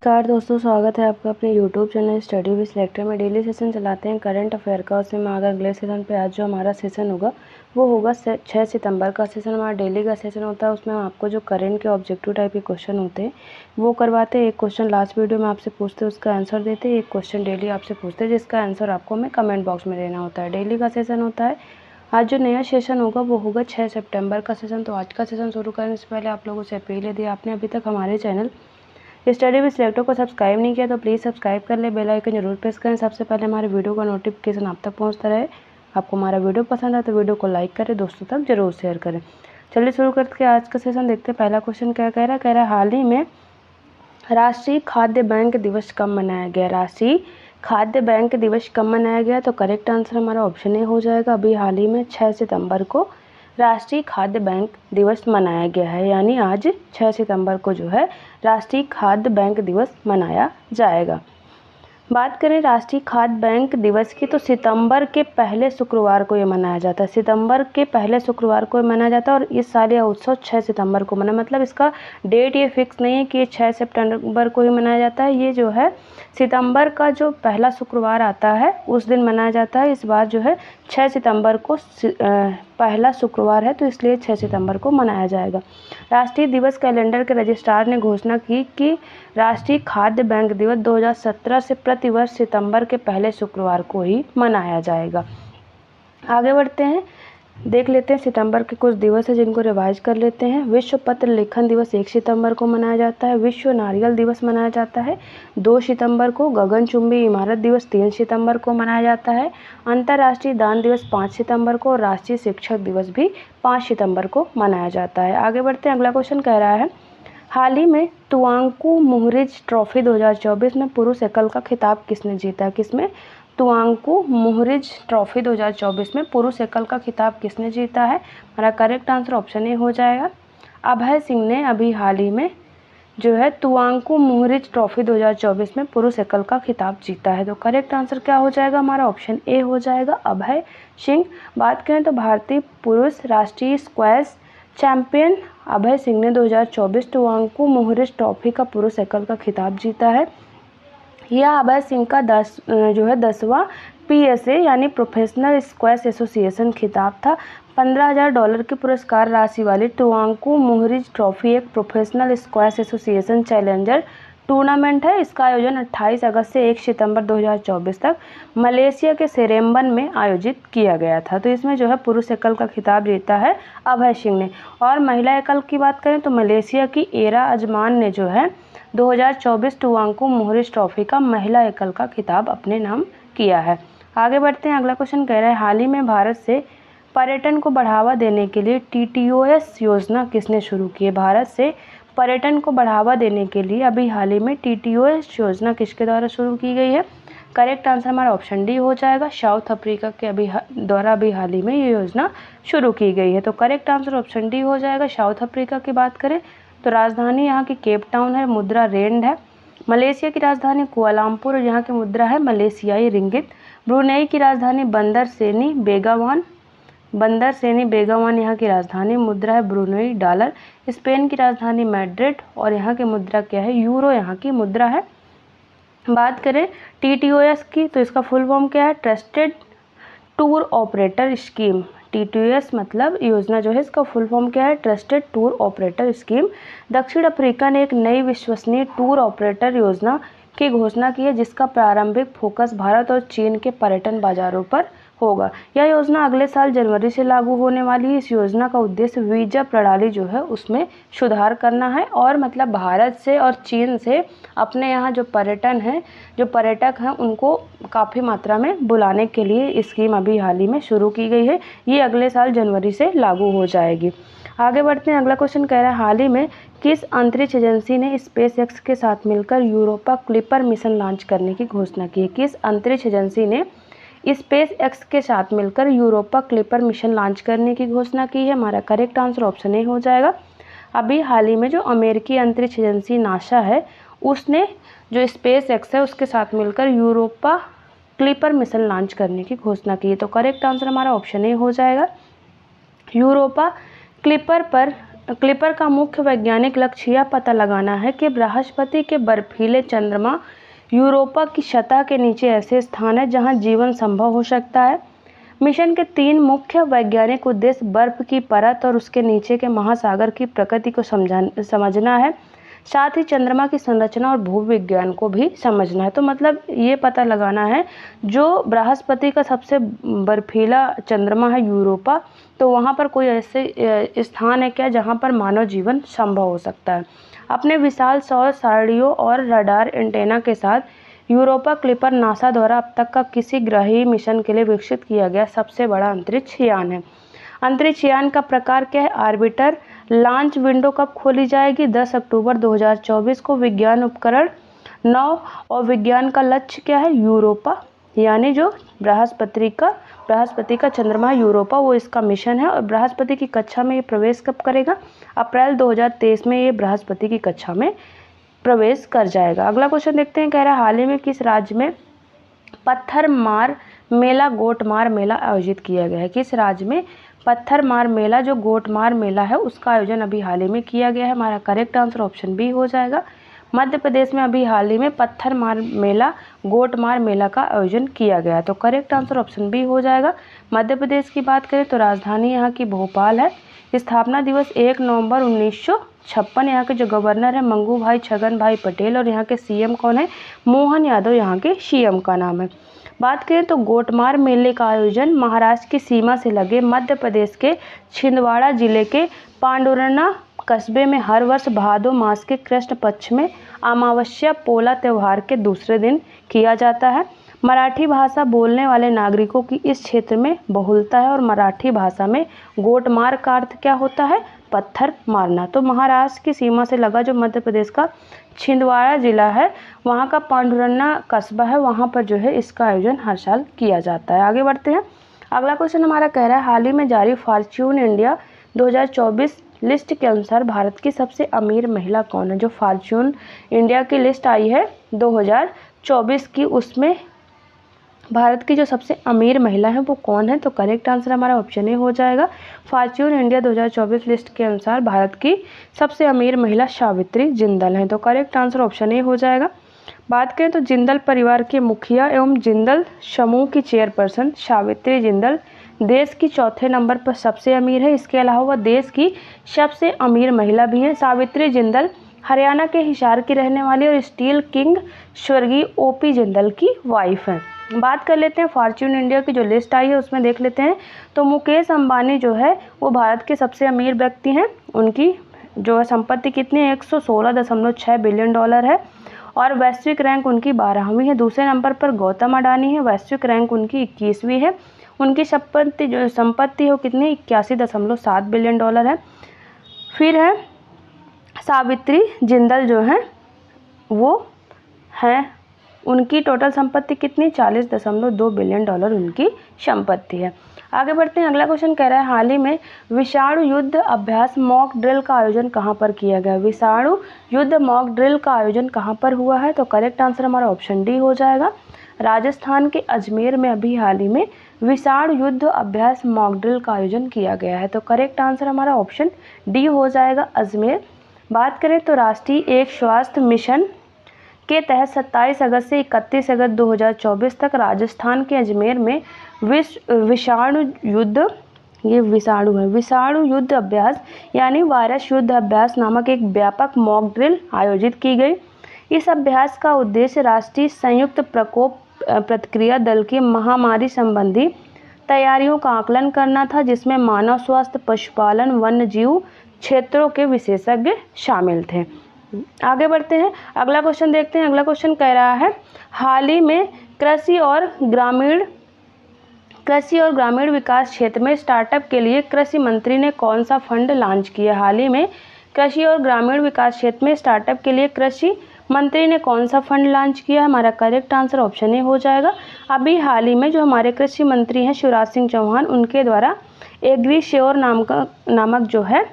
नमस्कार दोस्तों, स्वागत है आपका अपने YouTube channel study with selector में। डेली सेशन चलाते हैं करंट अफेयर का। उसमें आगे अगले सेशन पे आज जो हमारा सेशन होगा वो होगा 6 सितंबर का सेशन। हमारा डेली का सेशन होता है। उसमें आपको जो करंट के ऑब्जेक्टिव टाइप के क्वेश्चन होते हैं वो करवाते हैं। एक क्वेश्चन लास्ट वीडियो में आपसे पूछते हैं, उसका आंसर देते हैं। एक क्वेश्चन डेली आपसे पूछते हैं जिसका आंसर आपको हमें कमेंट बॉक्स में देना होता है। डेली का सेशन होता है। आज जो नया सेशन होगा वो होगा 6 सितंबर का सेशन। तो आज का सेशन शुरू करने से पहले आप लोगों से अपील है, आपने अभी तक हमारे चैनल स्टडी विद सिलेक्टर को सब्सक्राइब नहीं किया तो प्लीज़ सब्सक्राइब कर ले, बेल आइकन जरूर प्रेस करें। सबसे पहले हमारे वीडियो का नोटिफिकेशन आप तक पहुंचता रहे। आपको हमारा वीडियो पसंद है तो वीडियो को लाइक करें, दोस्तों तक जरूर शेयर करें। चलिए शुरू करके आज का सेशन देखते हैं। पहला क्वेश्चन क्या कह रहा है हाल ही में राष्ट्रीय खाद्य बैंक दिवस कब मनाया गया। राष्ट्रीय खाद्य बैंक दिवस कब मनाया गया, तो करेक्ट आंसर हमारा ऑप्शन ए हो जाएगा। अभी हाल ही में 6 सितंबर को राष्ट्रीय खाद्य बैंक दिवस मनाया गया है, यानी आज 6 सितंबर को जो है राष्ट्रीय खाद्य बैंक दिवस मनाया जाएगा। बात करें राष्ट्रीय खाद्य बैंक दिवस की तो सितंबर के पहले शुक्रवार को ये मनाया जाता है। सितंबर के पहले शुक्रवार को मनाया जाता है और इस साल यह उत्सव 6 सितंबर को मना, मतलब इसका डेट ये फिक्स नहीं है कि ये 6 सितंबर को ही मनाया जाता है। ये जो है सितंबर का जो पहला शुक्रवार आता है उस दिन मनाया जाता है। इस बार जो है 6 सितंबर को पहला शुक्रवार है तो इसलिए 6 सितंबर को मनाया जाएगा। राष्ट्रीय दिवस कैलेंडर के रजिस्ट्रार ने घोषणा की कि राष्ट्रीय खाद्य बैंक दिवस 2017 से प्रतिवर्ष सितंबर के पहले शुक्रवार को ही मनाया जाएगा। आगे बढ़ते हैं, देख लेते हैं सितंबर के कुछ दिवस है जिनको रिवाइज कर लेते हैं। विश्व पत्र लेखन दिवस 1 सितंबर को मनाया जाता है। विश्व नारियल दिवस मनाया जाता है 2 सितंबर को। गगनचुंबी इमारत दिवस 3 सितंबर को मनाया जाता है। अंतर्राष्ट्रीय दान दिवस 5 सितंबर को और राष्ट्रीय शिक्षक दिवस भी 5 सितंबर को मनाया जाता है। आगे बढ़ते हैं, अगला क्वेश्चन कह रहा है हाल ही में तुआंकू मुहरिज ट्रॉफी 2024 में पुरुष एकल का खिताब किसने जीता। किसमें तुआंकू मुहरिज ट्रॉफी 2024 में पुरुष एकल का खिताब किसने जीता है। हमारा करेक्ट आंसर ऑप्शन ए हो जाएगा। अभय सिंह ने अभी हाल ही में जो है तुआंकू मुहरिज ट्रॉफी 2024 में पुरुष एकल का खिताब जीता है। तो करेक्ट आंसर क्या हो जाएगा, हमारा ऑप्शन ए हो जाएगा, अभय सिंह। बात करें तो भारतीय पुरुष राष्ट्रीय स्क्वैश चैंपियन अभय सिंह ने 2024 तुआंकू मुहरिज ट्रॉफी का पुरुष एकल का खिताब जीता है। यह अभय सिंह का 10वां PSA यानी प्रोफेशनल स्क्वैश एसोसिएशन खिताब था। $15,000 की पुरस्कार राशि वाली तुआंकू मुहरिज ट्रॉफी एक professional squash association challenger tournament है। इसका आयोजन 28 अगस्त से 1 सितंबर 2024 तक मलेशिया के सेरेम्बन में आयोजित किया गया था। तो इसमें जो है पुरुष एकल का खिताब जीता है अभय सिंह ने। और महिला एकल की बात करें तो मलेशिया की एरा अजमान ने जो है 2024 तुआंकू मुहरिज ट्रॉफी का महिला एकल का खिताब अपने नाम किया है। आगे बढ़ते हैं, अगला क्वेश्चन कह रहा है हाल ही में भारत से पर्यटन को बढ़ावा देने के लिए TTOS योजना किसने शुरू की है। भारत से पर्यटन को बढ़ावा देने के लिए अभी हाल ही में TTOS योजना किसके द्वारा शुरू की गई है। करेक्ट आंसर हमारा ऑप्शन डी हो जाएगा, साउथ अफ्रीका के द्वारा अभी हाल ही में ये योजना शुरू की गई है। तो करेक्ट आंसर ऑप्शन डी हो जाएगा। साउथ अफ्रीका की बात करें तो राजधानी यहाँ की केप टाउन है, मुद्रा रेंड है। मलेशिया की राजधानी कुआलालंपुर और यहाँ की मुद्रा है मलेशियाई रिंगित। ब्रुनेई की राजधानी बंदर सेनी बेगावान यहाँ की राजधानी, मुद्रा है ब्रुनेई डॉलर। स्पेन की राजधानी मैड्रिड और यहाँ की मुद्रा क्या है, यूरो यहाँ की मुद्रा है। बात करें TTOS की तो इसका फुल फॉर्म क्या है, trusted tour operator scheme. TTOS मतलब योजना जो है इसका फुल फॉर्म क्या है, ट्रस्टेड टूर ऑपरेटर स्कीम। दक्षिण अफ्रीका ने एक नई विश्वसनीय टूर ऑपरेटर योजना की घोषणा की है जिसका प्रारंभिक फोकस भारत और चीन के पर्यटन बाजारों पर होगा। यह योजना अगले साल जनवरी से लागू होने वाली है। इस योजना का उद्देश्य वीजा प्रणाली जो है उसमें सुधार करना है और मतलब भारत से और चीन से अपने यहाँ जो पर्यटक हैं उनको काफ़ी मात्रा में बुलाने के लिए स्कीम अभी हाल ही में शुरू की गई है। ये अगले साल जनवरी से लागू हो जाएगी। आगे बढ़ते हैं, अगला क्वेश्चन कह रहा है हाल ही में किस अंतरिक्ष एजेंसी ने SpaceX के साथ मिलकर यूरोपा क्लिपर मिशन लॉन्च करने की घोषणा की है। किस अंतरिक्ष एजेंसी ने SpaceX के साथ मिलकर यूरोपा क्लिपर मिशन लॉन्च करने की घोषणा की है। हमारा करेक्ट आंसर ऑप्शन ए हो जाएगा। अभी हाल ही में जो अमेरिकी अंतरिक्ष एजेंसी नासा है उसने जो SpaceX है उसके साथ मिलकर यूरोपा क्लिपर मिशन लॉन्च करने की घोषणा की है। तो करेक्ट आंसर हमारा ऑप्शन ए हो जाएगा। यूरोपा क्लिपर पर क्लिपर का मुख्य वैज्ञानिक लक्ष्य यह पता लगाना है कि बृहस्पति के बर्फीले चंद्रमा यूरोपा की सतह के नीचे ऐसे स्थान है जहां जीवन संभव हो सकता है। मिशन के 3 मुख्य वैज्ञानिक उद्देश्य बर्फ की परत और उसके नीचे के महासागर की प्रकृति को समझना है, साथ ही चंद्रमा की संरचना और भूविज्ञान को भी समझना है। तो मतलब ये पता लगाना है जो बृहस्पति का सबसे बर्फीला चंद्रमा है यूरोपा, तो वहाँ पर कोई ऐसे स्थान है क्या जहाँ पर मानव जीवन संभव हो सकता है। अपने विशाल सौर सारणियों और रडार एंटेना के साथ यूरोपा क्लिपर नासा द्वारा अब तक का किसी ग्रहीय मिशन के लिए विकसित किया गया सबसे बड़ा अंतरिक्ष यान है। अंतरिक्ष यान का प्रकार क्या है? ऑर्बिटर। लॉन्च विंडो कब खोली जाएगी? 10 अक्टूबर 2024 को। विज्ञान उपकरण 9 और विज्ञान का लक्ष्य क्या है? यूरोपा, यानी जो बृहस्पति का चंद्रमा यूरोपा, वो इसका मिशन है। और बृहस्पति की कक्षा में ये प्रवेश कब करेगा? अप्रैल 2023 में ये बृहस्पति की कक्षा में प्रवेश कर जाएगा। अगला क्वेश्चन देखते हैं, कह रहा है हाल ही में किस राज्य में पत्थरमार मेला गोटमार मेला आयोजित किया गया है? किस राज्य में पत्थरमार मेला जो गोटमार मेला है उसका आयोजन अभी हाल ही में किया गया है? हमारा करेक्ट आंसर ऑप्शन बी हो जाएगा। मध्य प्रदेश में अभी हाल ही में पत्थरमार मेला गोटमार मेला का आयोजन किया गया है, तो करेक्ट आंसर ऑप्शन बी हो जाएगा। मध्य प्रदेश की बात करें तो राजधानी यहाँ की भोपाल है। स्थापना दिवस 1 नवंबर 1956। यहाँ के जो गवर्नर है मंगू भाई छगन भाई पटेल और यहाँ के सीएम कौन है? मोहन यादव यहाँ के सीएम का नाम है। बात करें तो गोटमार मेले का आयोजन महाराष्ट्र की सीमा से लगे मध्य प्रदेश के छिंदवाड़ा जिले के पांडुरना कस्बे में हर वर्ष भादो मास के कृष्ण पक्ष में अमावस्या पोला त्यौहार के दूसरे दिन किया जाता है। मराठी भाषा बोलने वाले नागरिकों की इस क्षेत्र में बहुलता है और मराठी भाषा में गोटमार का अर्थ क्या होता है? पत्थर मारना। तो महाराष्ट्र की सीमा से लगा जो मध्य प्रदेश का छिंदवाड़ा जिला है, वहाँ का पांडुरना कस्बा है, वहाँ पर जो है इसका आयोजन हर साल किया जाता है। आगे बढ़ते हैं। अगला क्वेश्चन हमारा कह रहा है हाल ही में जारी फॉर्च्यून इंडिया 2024 लिस्ट के अनुसार भारत की सबसे अमीर महिला कौन है? जो फॉर्च्यून इंडिया की लिस्ट आई है 2024 की, उसमें भारत की जो सबसे अमीर महिला है वो कौन है? तो करेक्ट आंसर हमारा ऑप्शन ए हो जाएगा। फॉर्च्यून इंडिया 2024 लिस्ट के अनुसार भारत की सबसे अमीर महिला सावित्री जिंदल है, तो करेक्ट आंसर ऑप्शन ए हो जाएगा। बात करें तो जिंदल परिवार के मुखिया एवं जिंदल समूह की चेयरपर्सन सावित्री जिंदल देश की चौथे नंबर पर सबसे अमीर है। इसके अलावा वह देश की सबसे अमीर महिला भी हैं। सावित्री जिंदल हरियाणा के हिसार की रहने वाली और स्टील किंग स्वर्गीय ओपी जिंदल की वाइफ है। बात कर लेते हैं फॉर्च्यून इंडिया की जो लिस्ट आई है उसमें देख लेते हैं। तो मुकेश अंबानी जो है वो भारत के सबसे अमीर व्यक्ति हैं। उनकी जो है संपत्ति कितनी है? 116.6 बिलियन डॉलर है और वैश्विक रैंक उनकी 12वीं है। दूसरे नंबर पर गौतम अडानी है, वैश्विक रैंक उनकी 21वीं है। उनकी संपत्ति हो कितनी? 81.7 बिलियन डॉलर है। फिर है सावित्री जिंदल जो है वो है, उनकी टोटल संपत्ति कितनी? 40.2 बिलियन डॉलर उनकी संपत्ति है। आगे बढ़ते हैं। अगला क्वेश्चन कह रहा है हाल ही में विषाणु युद्ध अभ्यास मॉक ड्रिल का आयोजन कहां पर किया गया? विषाणु युद्ध मॉक ड्रिल का आयोजन कहां पर हुआ है? तो करेक्ट आंसर हमारा ऑप्शन डी हो जाएगा। राजस्थान के अजमेर में अभी हाल ही में विषाणु युद्ध अभ्यास मॉक ड्रिल का आयोजन किया गया है, तो करेक्ट आंसर हमारा ऑप्शन डी हो जाएगा, अजमेर। बात करें तो राष्ट्रीय एक स्वास्थ्य मिशन के तहत 27 अगस्त से 31 अगस्त 2024 तक राजस्थान के अजमेर में विषाणु युद्ध, ये विषाणु है, विषाणु युद्ध अभ्यास यानी वायरस युद्ध अभ्यास नामक एक व्यापक मॉक ड्रिल आयोजित की गई। इस अभ्यास का उद्देश्य राष्ट्रीय संयुक्त प्रकोप प्रतिक्रिया दल की महामारी संबंधी तैयारियों का आकलन करना था, जिसमें मानव स्वास्थ्य, पशुपालन, वन्य जीव क्षेत्रों के विशेषज्ञ शामिल थे। आगे बढ़ते हैं। अगला क्वेश्चन देखते हैं। अगला क्वेश्चन कह रहा है हाल ही में कृषि और ग्रामीण विकास क्षेत्र में स्टार्टअप के लिए कृषि मंत्री ने कौन सा फंड लॉन्च किया? हाल ही में कृषि और ग्रामीण विकास क्षेत्र में स्टार्टअप के लिए कृषि मंत्री ने कौन सा फंड लॉन्च किया? हमारा करेक्ट आंसर ऑप्शन ए हो जाएगा। अभी हाल ही में जो हमारे कृषि मंत्री हैं शिवराज सिंह चौहान, उनके द्वारा एग्री श्योर नामक जो है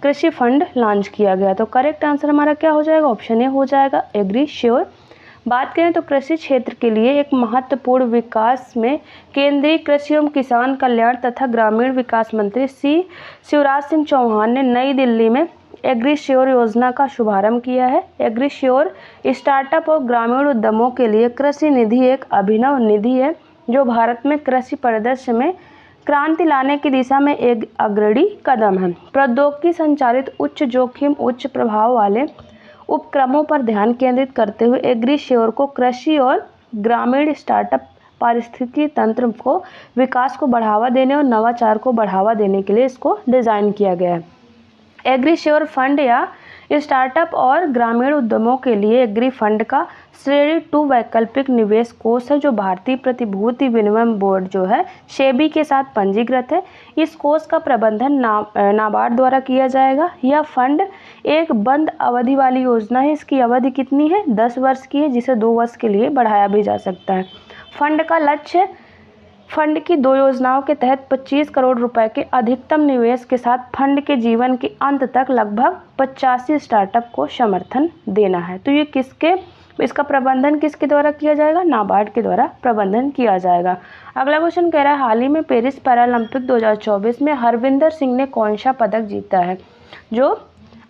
कृषि फंड लॉन्च किया गया, तो करेक्ट आंसर हमारा क्या हो जाएगा? ऑप्शन ए हो जाएगा, एग्री श्योर। बात करें तो कृषि क्षेत्र के लिए एक महत्वपूर्ण विकास में केंद्रीय कृषि एवं किसान कल्याण तथा ग्रामीण विकास मंत्री श्री शिवराज सिंह चौहान ने नई दिल्ली में एग्रीश्योर योजना का शुभारंभ किया है। एग्रीश्योर स्टार्टअप और ग्रामीण उद्यमों के लिए कृषि निधि एक अभिनव निधि है जो भारत में कृषि परिदृश्य में क्रांति लाने की दिशा में एक अग्रणी कदम है। प्रौद्योगिकी संचालित उच्च जोखिम उच्च प्रभाव वाले उपक्रमों पर ध्यान केंद्रित करते हुए एग्रीश्योर को कृषि और ग्रामीण स्टार्टअप पारिस्थितिकी तंत्र को विकास को बढ़ावा देने और नवाचार को बढ़ावा देने के लिए इसको डिज़ाइन किया गया है। एग्रीश्योर फंड या स्टार्टअप और ग्रामीण उद्यमों के लिए एग्री फंड का श्रेणी 2 वैकल्पिक निवेश कोष है जो भारतीय प्रतिभूति विनिमय बोर्ड जो है सेबी के साथ पंजीकृत है। इस कोष का प्रबंधन नाबार्ड द्वारा किया जाएगा। यह फंड एक बंद अवधि वाली योजना है। इसकी अवधि कितनी है? 10 वर्ष की है, जिसे 2 वर्ष के लिए बढ़ाया भी जा सकता है। फंड का लक्ष्य फंड की 2 योजनाओं के तहत 25 करोड़ रुपए के अधिकतम निवेश के साथ फंड के जीवन के अंत तक लगभग 85 स्टार्टअप को समर्थन देना है। तो ये इसका प्रबंधन किसके द्वारा किया जाएगा? नाबार्ड के द्वारा प्रबंधन किया जाएगा। अगला क्वेश्चन कह रहा है हाल ही में पेरिस पैरालंपिक 2024 में हरविंदर सिंह ने कौन सा पदक जीता है? जो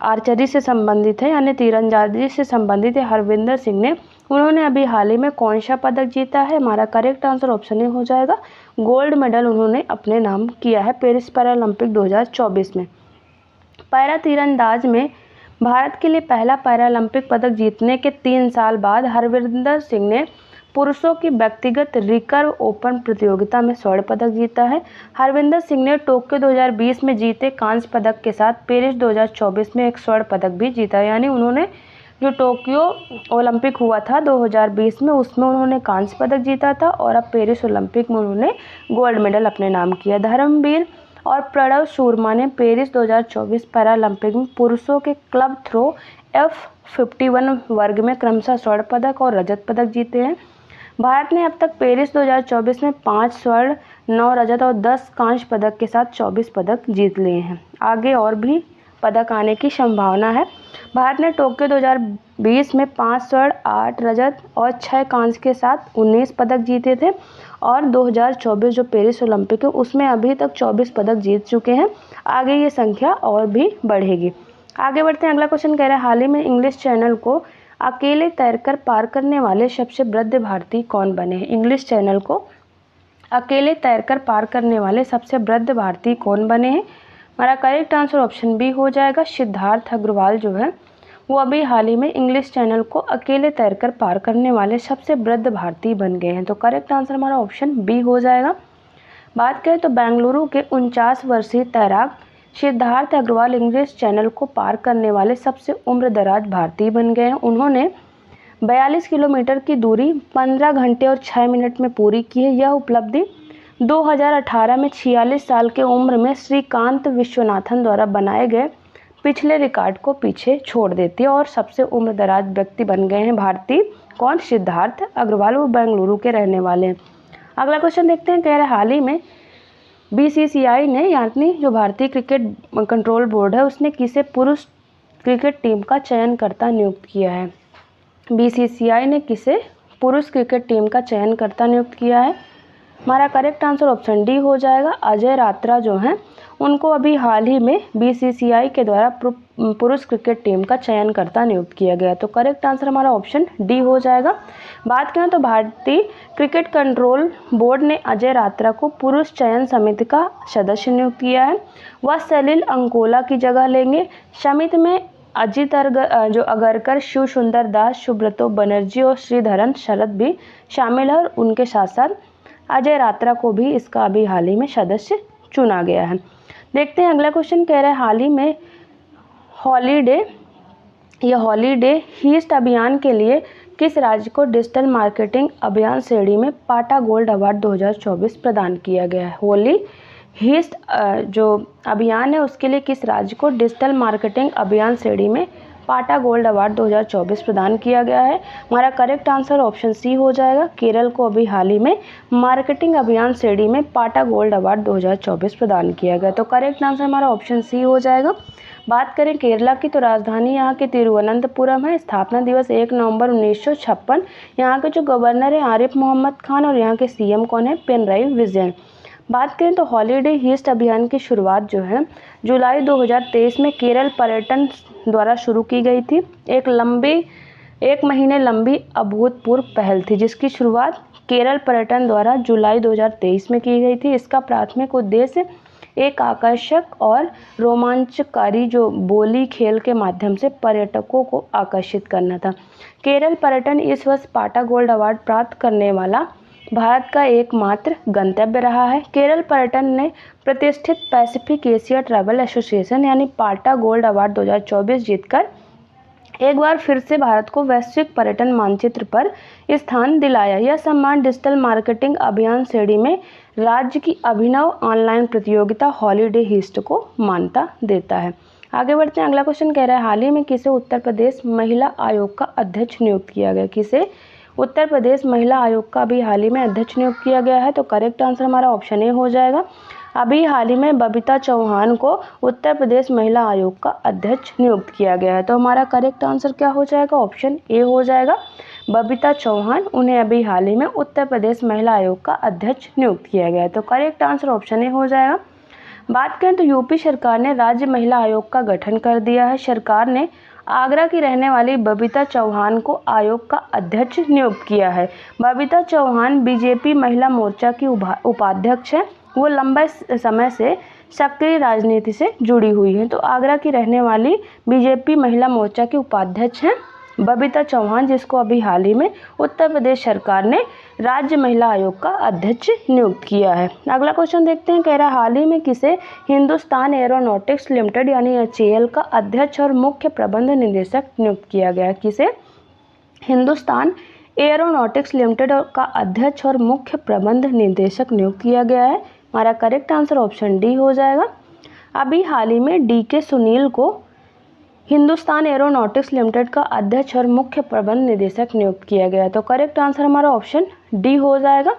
आर्चरी से संबंधित है यानी तीरंदाजी से संबंधित है। हरविंदर सिंह ने उन्होंने अभी हाल ही में कौन सा पदक जीता है? हमारा करेक्ट आंसर ऑप्शन ए हो जाएगा। गोल्ड मेडल उन्होंने अपने नाम किया है पेरिस पैरालंपिक 2024 में। पैरा तीरंदाज में भारत के लिए पहला पैरालंपिक पदक जीतने के 3 साल बाद हरविंदर सिंह ने पुरुषों की व्यक्तिगत रिकर्व ओपन प्रतियोगिता में स्वर्ण पदक जीता है। हरविंदर सिंह ने टोक्यो 2020 में जीते कांस्य पदक के साथ पेरिस 2024 में एक स्वर्ण पदक भी जीता। यानी उन्होंने जो टोक्यो ओलंपिक हुआ था 2020 में उसमें उन्होंने कांस्य पदक जीता था और अब पेरिस ओलंपिक में उन्होंने गोल्ड मेडल अपने नाम किया। धर्मवीर और प्रणव शर्मा ने पेरिस 2024 पैरालंपिक में पुरुषों के क्लब थ्रो F51 वर्ग में क्रमशः स्वर्ण पदक और रजत पदक जीते हैं। भारत ने अब तक पेरिस 2024 में 5 स्वर्ण 9 रजत और 10 कांस्य पदक के साथ 24 पदक जीत लिए हैं। आगे और भी पदक आने की संभावना है। भारत ने टोक्यो 2020 में 5 स्वर्ण 8 रजत और 6 कांस्य के साथ 19 पदक जीते थे और 2024 जो पेरिस ओलंपिक है उसमें अभी तक 24 पदक जीत चुके हैं। आगे ये संख्या और भी बढ़ेगी। आगे बढ़ते हैं। अगला क्वेश्चन कह रहा है हाल ही में इंग्लिश चैनल को अकेले तैरकर पार करने वाले सबसे वृद्ध भारतीय कौन बने हैं? इंग्लिश चैनल को अकेले तैरकर पार करने वाले सबसे वृद्ध भारतीय कौन बने हैं? हमारा करेक्ट आंसर ऑप्शन बी हो जाएगा। सिद्धार्थ अग्रवाल जो है वो अभी हाल ही में इंग्लिश चैनल को अकेले तैरकर पार करने वाले सबसे वृद्ध भारतीय बन गए हैं। तो करेक्ट आंसर हमारा ऑप्शन बी हो जाएगा। बात करें तो बेंगलुरु के 49 वर्षीय तैराक सिद्धार्थ अग्रवाल इंग्लिश चैनल को पार करने वाले सबसे उम्रदराज भारतीय बन गए हैं। उन्होंने 42 किलोमीटर की दूरी 15 घंटे और 6 मिनट में पूरी की है। यह उपलब्धि 2018 में 46 साल के उम्र में श्रीकांत विश्वनाथन द्वारा बनाए गए पिछले रिकॉर्ड को पीछे छोड़ देती है और सबसे उम्रदराज व्यक्ति बन गए हैं भारतीय। कौन? सिद्धार्थ अग्रवाल। वो बेंगलुरु के रहने वाले हैं। अगला क्वेश्चन देखते हैं। कह रहे हाल ही में BCCI ने यानी जो भारतीय क्रिकेट कंट्रोल बोर्ड है उसने किसे पुरुष क्रिकेट टीम का चयनकर्ता नियुक्त किया है? BCCI ने किसे पुरुष क्रिकेट टीम का चयनकर्ता नियुक्त किया है? हमारा करेक्ट आंसर ऑप्शन डी हो जाएगा। अजय रात्रा जो हैं उनको अभी हाल ही में BCCI के द्वारा पुरुष क्रिकेट टीम का चयनकर्ता नियुक्त किया गया। तो करेक्ट आंसर हमारा ऑप्शन डी हो जाएगा। बात करें तो भारतीय क्रिकेट कंट्रोल बोर्ड ने अजय रात्रा को पुरुष चयन समिति का सदस्य नियुक्त किया है। वह सलील अंकोला की जगह लेंगे। समिति में अजित अगरकर, शिव सुंदर दास, सुब्रतो बनर्जी और श्रीधरन शरद भी शामिल है और उनके साथ साथ अजय रात्रा को भी इसका अभी हाल ही में सदस्य चुना गया है। देखते हैं अगला क्वेश्चन कह रहा है हाल ही में हॉलीडे हीस्ट अभियान के लिए किस राज्य को डिजिटल मार्केटिंग अभियान श्रेणी में पाटा गोल्ड अवार्ड 2024 प्रदान किया गया है? होली हीस्ट जो अभियान है उसके लिए किस राज्य को डिजिटल मार्केटिंग अभियान श्रेणी में पाटा गोल्ड अवार्ड 2024 प्रदान किया गया है। हमारा करेक्ट आंसर ऑप्शन सी हो जाएगा। केरल को अभी हाल ही में मार्केटिंग अभियान श्रेणी में पाटा गोल्ड अवार्ड 2024 प्रदान किया गया। तो करेक्ट आंसर हमारा ऑप्शन सी हो जाएगा। बात करें केरला की, तो राजधानी यहाँ की तिरुवनंतपुरम है। स्थापना दिवस 1 नवंबर 1956। यहाँ के जो गवर्नर है आरिफ मोहम्मद खान और यहाँ के सीएम कौन है, पिनराई विजयन। बात करें तो हॉलीडे हीस्ट अभियान की शुरुआत जो है जुलाई 2023 में केरल पर्यटन द्वारा शुरू की गई थी। एक महीने लंबी अभूतपूर्व पहल थी जिसकी शुरुआत केरल पर्यटन द्वारा जुलाई 2023 में की गई थी। इसका प्राथमिक उद्देश्य एक आकर्षक और रोमांचकारी जो बोली खेल के माध्यम से पर्यटकों को आकर्षित करना था। केरल पर्यटन इस वर्ष पाटा गोल्ड अवार्ड प्राप्त करने वाला भारत का एकमात्र गंतव्य रहा है। केरल पर्यटन ने प्रतिष्ठित पैसिफिक एशिया ट्रैवल एसोसिएशन यानी पाटा गोल्ड अवार्ड 2024 जीतकर एक बार फिर से भारत को वैश्विक पर्यटन मानचित्र पर स्थान दिलाया। यह सम्मान डिजिटल मार्केटिंग अभियान श्रेणी में राज्य की अभिनव ऑनलाइन प्रतियोगिता हॉलीडे हीस्ट को मान्यता देता है। आगे बढ़ते हैं। अगला क्वेश्चन कह रहा है, हाल ही में किसे उत्तर प्रदेश महिला आयोग का अध्यक्ष नियुक्त किया गया। किसे उत्तर प्रदेश महिला आयोग का अभी हाल ही में अध्यक्ष नियुक्त किया गया है। तो करेक्ट आंसर हमारा ऑप्शन ए हो जाएगा। अभी हाल ही में बबीता चौहान को उत्तर प्रदेश महिला आयोग का अध्यक्ष नियुक्त किया गया है। तो हमारा करेक्ट आंसर क्या हो जाएगा, ऑप्शन ए हो जाएगा। बबीता चौहान, उन्हें अभी हाल ही में उत्तर प्रदेश महिला आयोग का अध्यक्ष नियुक्त किया गया है। तो करेक्ट आंसर ऑप्शन ए हो जाएगा। बात करें तो यूपी सरकार ने राज्य महिला आयोग का गठन कर दिया है। सरकार ने आगरा की रहने वाली बबीता चौहान को आयोग का अध्यक्ष नियुक्त किया है। बबीता चौहान बीजेपी महिला मोर्चा की उपाध्यक्ष है। वो लंबे समय से सक्रिय राजनीति से जुड़ी हुई है। तो आगरा की रहने वाली बीजेपी महिला मोर्चा की उपाध्यक्ष हैं बबीता चौहान, जिसको अभी हाल ही में उत्तर प्रदेश सरकार ने राज्य महिला आयोग का अध्यक्ष नियुक्त किया है। अगला क्वेश्चन देखते हैं। कह रहा है, हाल ही में किसे हिंदुस्तान एरोनॉटिक्स लिमिटेड यानी HAL का अध्यक्ष और मुख्य प्रबंध निदेशक नियुक्त किया गया है। किसे हिंदुस्तान एरोनॉटिक्स लिमिटेड का अध्यक्ष और मुख्य प्रबंध निदेशक नियुक्त किया गया है। हमारा करेक्ट आंसर ऑप्शन डी हो जाएगा। अभी हाल ही में DK सुनील को हिंदुस्तान एरोनॉटिक्स लिमिटेड का अध्यक्ष और मुख्य प्रबंध निदेशक नियुक्त किया गया। तो करेक्ट आंसर हमारा ऑप्शन डी हो जाएगा।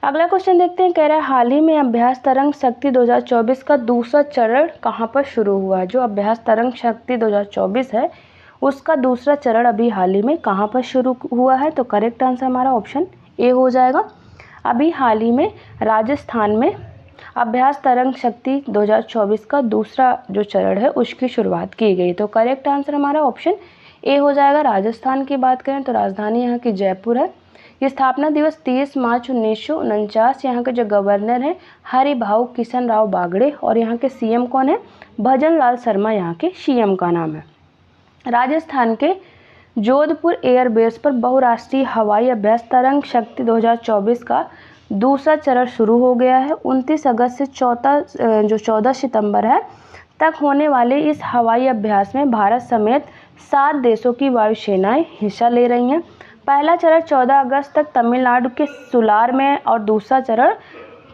अगला क्वेश्चन देखते हैं। कह रहा है, हाल ही में अभ्यास तरंग शक्ति 2024 का दूसरा चरण कहां पर शुरू हुआ है। जो अभ्यास तरंग शक्ति 2024 है उसका दूसरा चरण अभी हाल ही में कहां पर शुरू हुआ है। तो करेक्ट आंसर हमारा ऑप्शन ए हो जाएगा। अभी हाल ही में राजस्थान में अभ्यास तरंग शक्ति 2024 का दूसरा जो चरण है उसकी शुरुआत की गई। तो करेक्ट आंसर हमारा ऑप्शन ए हो जाएगा। राजस्थान की बात करें तो राजधानी यहाँ की जयपुर है। ये स्थापना दिवस 30 मार्च 1949। यहाँ के जो गवर्नर हैं हरिभाऊ किशन राव बागड़े और यहाँ के सीएम कौन है, भजन लाल शर्मा यहाँ के सीएम का नाम है। राजस्थान के जोधपुर एयरबेस पर बहुराष्ट्रीय हवाई अभ्यास तरंग शक्ति 2024 का दूसरा चरण शुरू हो गया है। 29 अगस्त से 14 सितंबर है तक होने वाले इस हवाई अभ्यास में भारत समेत 7 देशों की वायुसेनाएं हिस्सा ले रही हैं। पहला चरण 14 अगस्त तक तमिलनाडु के सुलार में और दूसरा चरण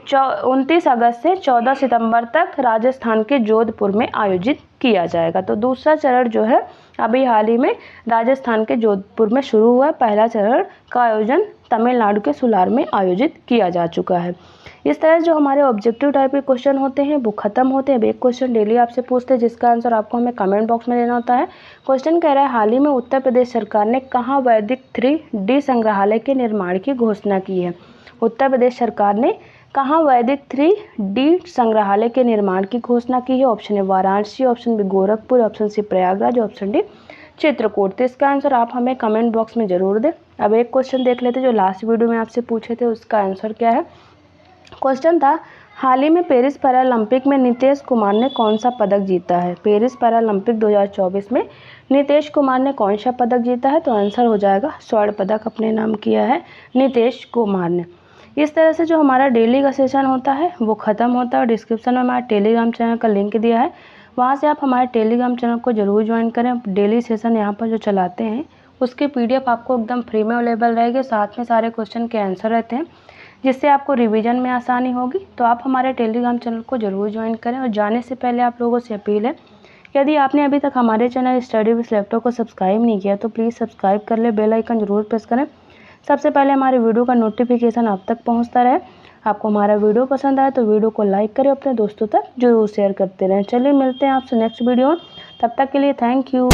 29 अगस्त से 14 सितंबर तक राजस्थान के जोधपुर में आयोजित किया जाएगा। तो दूसरा चरण जो है अभी हाल ही में राजस्थान के जोधपुर में शुरू हुआ। पहला चरण का आयोजन तमिलनाडु के सुलार में आयोजित किया जा चुका है। इस तरह जो हमारे ऑब्जेक्टिव टाइप के क्वेश्चन होते हैं वो खत्म होते हैं। एक क्वेश्चन डेली आपसे पूछते हैं जिसका आंसर आपको हमें कमेंट बॉक्स में देना होता है। क्वेश्चन कह रहा है, हाल ही में उत्तर प्रदेश सरकार ने कहाँ वैदिक 3D संग्रहालय के निर्माण की घोषणा की है। उत्तर प्रदेश सरकार ने कहाँ वैदिक 3D संग्रहालय के निर्माण की घोषणा की है। ऑप्शन है Varanasi, option B Gorakhpur, option C Prayagraj, option D Chitrakoot. तो इसका आंसर आप हमें कमेंट बॉक्स में ज़रूर दें। अब एक क्वेश्चन देख लेते जो लास्ट वीडियो में आपसे पूछे थे उसका आंसर क्या है। क्वेश्चन था, हाल ही में पेरिस पैरालंपिक में नीतीश कुमार ने कौन सा पदक जीता है। पेरिस पैरालंपिक 2024 में नीतीश कुमार ने कौन सा पदक जीता है। तो आंसर हो जाएगा स्वर्ण पदक अपने नाम किया है नीतीश कुमार ने। इस तरह से जो हमारा डेली का सेशन होता है वो ख़त्म होता है। और डिस्क्रिप्शन में हमारे टेलीग्राम चैनल का लिंक दिया है, वहाँ से आप हमारे टेलीग्राम चैनल को ज़रूर ज्वाइन करें। डेली सेशन यहाँ पर जो चलाते हैं उसके PDF आपको एकदम फ्री में अवेलेबल रहेगी। साथ में सारे क्वेश्चन के आंसर रहते हैं जिससे आपको रिवीजन में आसानी होगी। तो आप हमारे टेलीग्राम चैनल को ज़रूर ज्वाइन करें। और जाने से पहले आप लोगों से अपील है यदि आपने अभी तक हमारे चैनल स्टडी विद लैपटॉप को सब्सक्राइब नहीं किया तो प्लीज़ सब्सक्राइब कर ले, बेल आइकन जरूर प्रेस करें, सबसे पहले हमारे वीडियो का नोटिफिकेशन आप तक पहुंचता रहे। आपको हमारा वीडियो पसंद आए तो वीडियो को लाइक करें, अपने दोस्तों तक जरूर शेयर करते रहें। चलिए मिलते हैं आपसे नेक्स्ट वीडियो, तब तक के लिए थैंक यू।